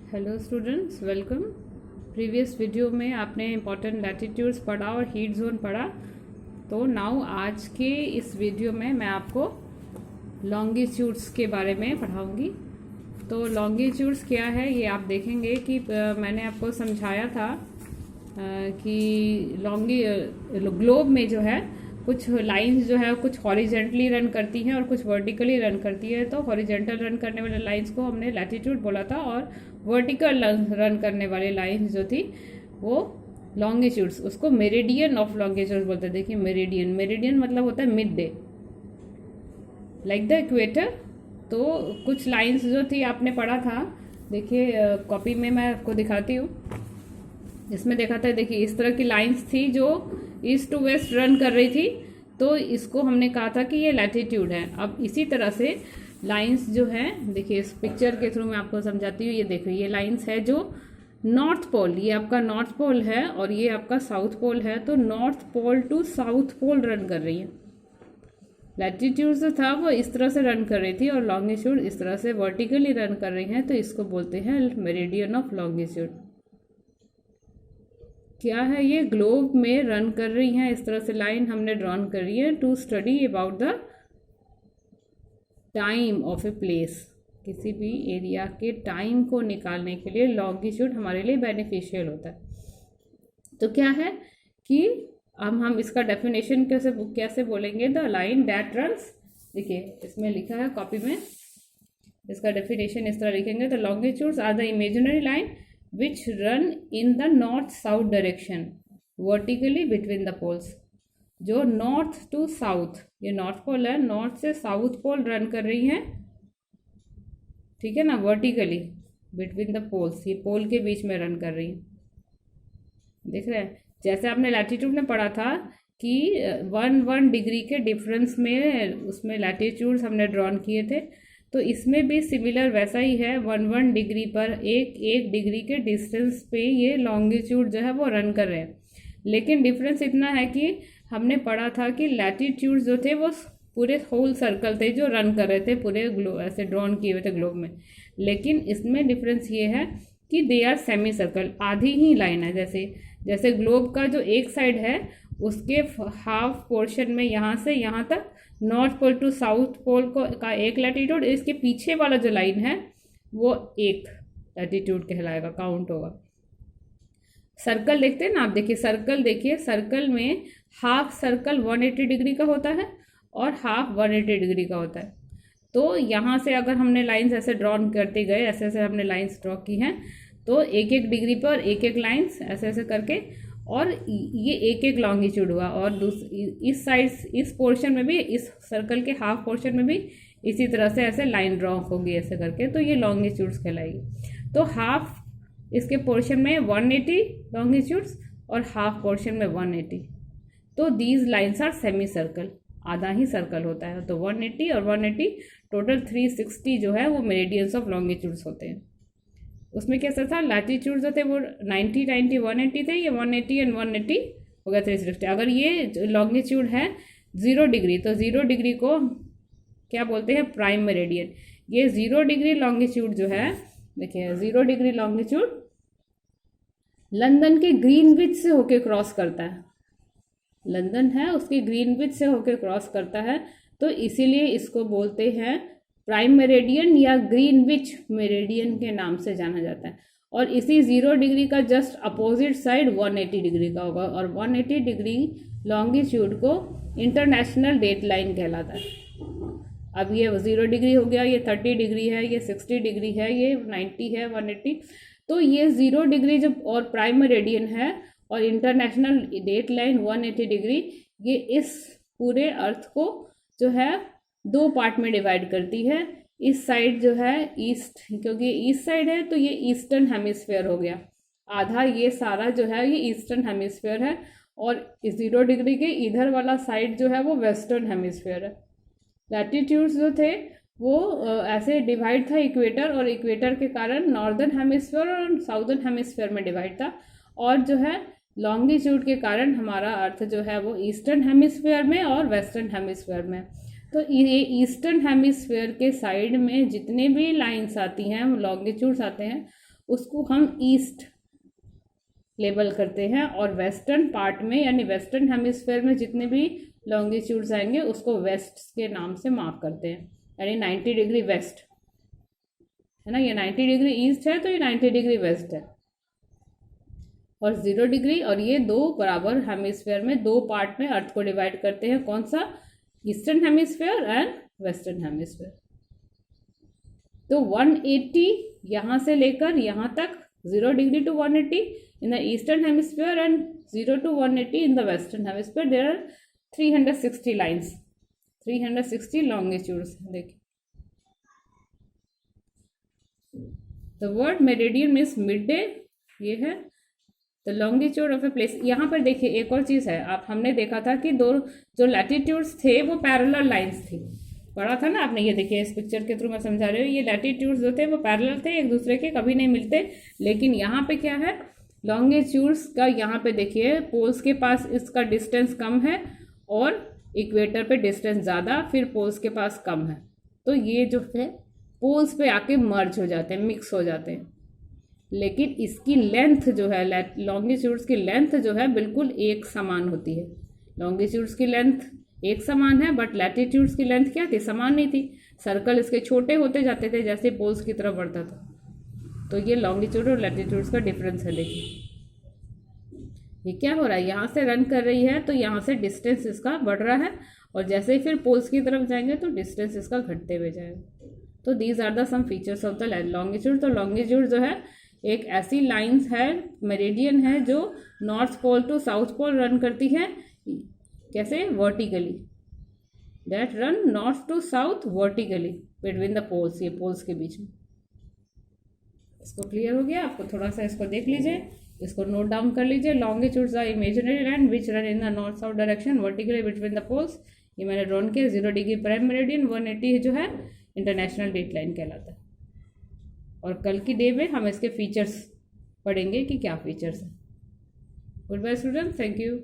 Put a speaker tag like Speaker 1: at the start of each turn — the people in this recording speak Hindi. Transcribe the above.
Speaker 1: Hello students, welcome. Previous video में आपने इम्पॉर्टेंट लैटिट्यूड्स पढ़ा और हीट जोन पढ़ा। तो नाउ आज के इस वीडियो में मैं आपको लॉन्गिट्यूड्स के बारे में पढ़ाऊंगी। तो लॉन्गिट्यूड्स क्या है ये आप देखेंगे कि मैंने आपको समझाया था कि ग्लोब में जो है कुछ लाइंस जो है कुछ हॉरिजेंटली रन करती हैं और कुछ वर्टिकली रन करती है। तो हॉरिजेंटल रन करने वाले लाइंस को हमने लैटिट्यूड बोला था और वर्टिकल रन करने वाली लाइंस जो थी वो लॉन्गिट्यूड्स, उसको मेरिडियन ऑफ लॉन्गिट्यूड्स बोलते हैं। देखिए मेरिडियन मतलब होता है mid day, like the equator. तो कुछ लाइंस जो थी आपने पढ़ा था, देखिए कॉपी में मैं आपको दिखाती हूँ। इसमें देखा था, देखिए इस तरह की लाइंस थी जो ईस्ट टू वेस्ट रन कर रही थी, तो इसको हमने कहा था कि ये लैटिट्यूड है। अब इसी तरह से लाइंस जो है, देखिए इस पिक्चर के थ्रू मैं आपको समझाती हूँ। ये देखो ये लाइंस है जो नॉर्थ पोल, ये आपका नॉर्थ पोल है और ये आपका साउथ पोल है। तो north pole to south pole run कर रही है। लैटिट्यूड जो था वो इस तरह से रन कर रही थी और लॉन्गिट्यूड इस तरह से वर्टिकली रन कर रही है, तो इसको बोलते हैं मेरिडियन ऑफ लॉन्गिट्यूड। क्या है, ये ग्लोब में रन कर रही हैं। इस तरह से लाइन हमने ड्रॉन कर रही है to study about the time of a place. किसी भी एरिया के टाइम को निकालने के लिए लॉन्गिट्यूड हमारे लिए बेनिफिशियल होता है। तो क्या है कि अब हम इसका डेफिनेशन कैसे बोलेंगे, द लाइन दैट रन्स। देखिए इसमें लिखा है कॉपी में, इसका डेफिनेशन इस तरह लिखेंगे, the longitudes are the imaginary line which run in the north south direction vertically between the poles। जो नॉर्थ टू साउथ, ये नॉर्थ पोल है, नॉर्थ से साउथ पोल रन कर रही है, ठीक है ना, वर्टिकली बिटवीन द पोल्स, ये पोल के बीच में रन कर रही है। देख रहे हैं, जैसे आपने लैटिट्यूड में पढ़ा था कि 1 डिग्री के डिफरेंस में उसमें लैटिट्यूड्स हमने ड्रॉन किए थे, तो इसमें भी सिमिलर वैसा ही है। 1 डिग्री पर एक डिग्री के डिस्टेंस पे ये लॉन्गिट्यूड जो है वो रन कर रहे हैं। लेकिन डिफरेंस इतना है कि हमने पढ़ा था कि लैटिट्यूड जो थे वो पूरे होल सर्कल थे जो रन कर रहे थे, पूरे ग्लोब ऐसे ड्रॉन किए हुए थे ग्लोब में। लेकिन इसमें डिफरेंस ये है कि दे आर सेमी सर्कल, आधी ही लाइन है। जैसे ग्लोब का जो एक साइड है उसके हाफ पोर्शन में यहाँ से यहाँ तक north pole to south pole का एक लैटिट्यूड, इसके पीछे वाला जो लाइन है वो एक लैटिट्यूड कहलाएगा, काउंट होगा। सर्कल देखते हैं ना आप, देखिए सर्कल, देखिए सर्कल में हाफ सर्कल 180 डिग्री का होता है और हाफ 180 डिग्री का होता है। तो यहाँ से अगर हमने लाइंस ऐसे ड्रॉन करते गए, ऐसे ऐसे हमने लाइंस ड्रॉ की हैं, तो एक डिग्री पर एक लाइंस ऐसे ऐसे करके, और ये एक लॉन्गिट्यूड हुआ। और इस साइड, इस पोर्शन में भी, इस सर्कल के हाफ पोर्शन में भी इसी तरह से ऐसे लाइन ड्रॉ होगी ऐसे करके, तो ये लॉन्गिट्यूड्स कहलाएगी। तो हाफ इसके पोर्शन में 180 लॉन्गिट्यूड्स और हाफ पोर्शन में 180, तो these lines are semi circle, आधा ही सर्कल होता है। तो 180 और 180 टोटल 360 जो है वो मेरिडियंस ऑफ लॉन्गिट्यूड्स होते हैं। उसमें कैसा था, लैटिट्यूड जो थे वो 90 90 180 थे, ये 180 एंड 180 हो गया 360। अगर ये लॉन्गिट्यूड है 0 डिग्री, तो 0 डिग्री को क्या बोलते हैं, प्राइम मेरिडियन। ये 0 डिग्री लॉन्गिट्यूड जो है, देखिए 0 डिग्री लॉन्गिट्यूड लंदन के ग्रीनविच से होके क्रॉस करता है। लंदन है उसकी ग्रीनविच से होके क्रॉस करता है, तो इसीलिए इसको बोलते हैं प्राइम मेरिडियन या ग्रीनविच मेरिडियन के नाम से जाना जाता है। और इसी 0 डिग्री का जस्ट अपोजिट साइड 180 डिग्री का होगा, और 180 डिग्री लॉन्गिट्यूड को इंटरनेशनल डेट लाइन कहलाता है। अब ये 0 डिग्री हो गया, ये 30 डिग्री है, ये 60 डिग्री है, ये 90 है, 180। तो ये 0 डिग्री जब और प्राइम मेरिडियन है और इंटरनेशनल डेट लाइन 180 डिग्री, ये इस पूरे अर्थ को जो है 2 पार्ट में डिवाइड करती है। इस साइड जो है ईस्ट, क्योंकि ईस्ट साइड है तो ये ईस्टर्न हेमिस्फीयर हो गया, आधा ये सारा जो है ये ईस्टर्न हेमिस्फीयर है, और 0 डिग्री के इधर वाला साइड जो है वो वेस्टर्न हेमिस्फीयर है। लैटिट्यूड्स जो थे वो ऐसे डिवाइड था इक्वेटर, और इक्वेटर के कारण नॉर्दर्न हेमिस्फीयर और साउदर्न हेमिस्फीयर में डिवाइड था। और जो है लॉन्गिट्यूड के कारण हमारा अर्थ जो है वो ईस्टर्न हेमिस्फीयर में और वेस्टर्न हेमिस्फीयर में। तो ये ईस्टर्न हेमिस्फीयर के साइड में जितने भी लाइंस आती हैं, लॉन्गिट्यूड्स आते हैं, उसको हम ईस्ट लेबल करते हैं, और वेस्टर्न पार्ट में यानी वेस्टर्न हेमिस्फेयर में जितने भी लॉन्गिट्यूड्स आएंगे उसको वेस्ट के नाम से मार्क करते हैं, यानी 90 डिग्री वेस्ट है ना, ये 90 डिग्री ईस्ट है तो ये 90 डिग्री वेस्ट है, और 0 डिग्री, और ये दो बराबर हेमिस्फेयर में दो पार्ट में अर्थ को डिवाइड करते हैं, कौन सा, eastern hemisphere and western hemisphere. तो 180 यहाँ से लेकर यहाँ तक 0 degree to 180 in the eastern hemisphere and 0 to 180 in the western hemisphere, there are 360 lines, 360 longitudes. देखिए the word meridian means mid day, ये है the longitude of a place. यहाँ पर देखिए एक और चीज़ है, आप हमने देखा था कि दो जो लैटिट्यूड्स थे वो पैरेलल लाइंस थी, पढ़ा था ना आपने, ये देखिए इस पिक्चर के थ्रू मैं समझा रही हूँ, ये लैटिट्यूड्स जो थे वो पैरेलल थे, एक दूसरे के कभी नहीं मिलते। लेकिन यहाँ पे क्या है, लॉन्गिट्यूड्स का यहाँ पे देखिए पोल्स के पास इसका डिस्टेंस कम है और इक्वेटर पे डिस्टेंस ज़्यादा, फिर पोल्स के पास कम है, तो ये जो है पोल्स पे आके मर्ज हो जाते हैं, मिक्स हो जाते हैं। लेकिन इसकी लेंथ जो है, लॉन्गिट्यूड्स की लेंथ जो है बिल्कुल एक समान होती है। लॉन्गिट्यूड्स की लेंथ एक समान है, बट लैटिट्यूड्स की लेंथ क्या थी, समान नहीं थी। सर्कल इसके छोटे होते जाते थे जैसे पोल्स की तरफ बढ़ता था। तो ये लॉन्गिट्यूड और लैटिट्यूड्स का डिफरेंस है। देखिए ये क्या हो रहा है, यहाँ से रन कर रही है तो यहाँ से डिस्टेंस इसका बढ़ रहा है, और जैसे ही फिर पोल्स की तरफ जाएंगे तो डिस्टेंस इसका घटते हुए जाएगा। तो these are the some features of the longitude. तो लॉन्गिट्यूड जो है एक ऐसी लाइंस है, मेरिडियन है, जो north pole to south pole run करती है। कैसे, vertically, that run north to south vertically between the poles, ये पोल्स के बीच में। इसको क्लियर हो गया आपको, थोड़ा सा इसको देख लीजिए, इसको नोट डाउन कर लीजिए। Longitudes are imaginary line which run in the north south direction vertically between the poles. ये मैंने ड्रॉन किया। 0 डिग्री प्राइम मेरिडियन, 180 जो है इंटरनेशनल डेट लाइन कहलाता है। और कल की डे में हम इसके फीचर्स पढ़ेंगे कि क्या फीचर्स हैं। Good bye student, thank you.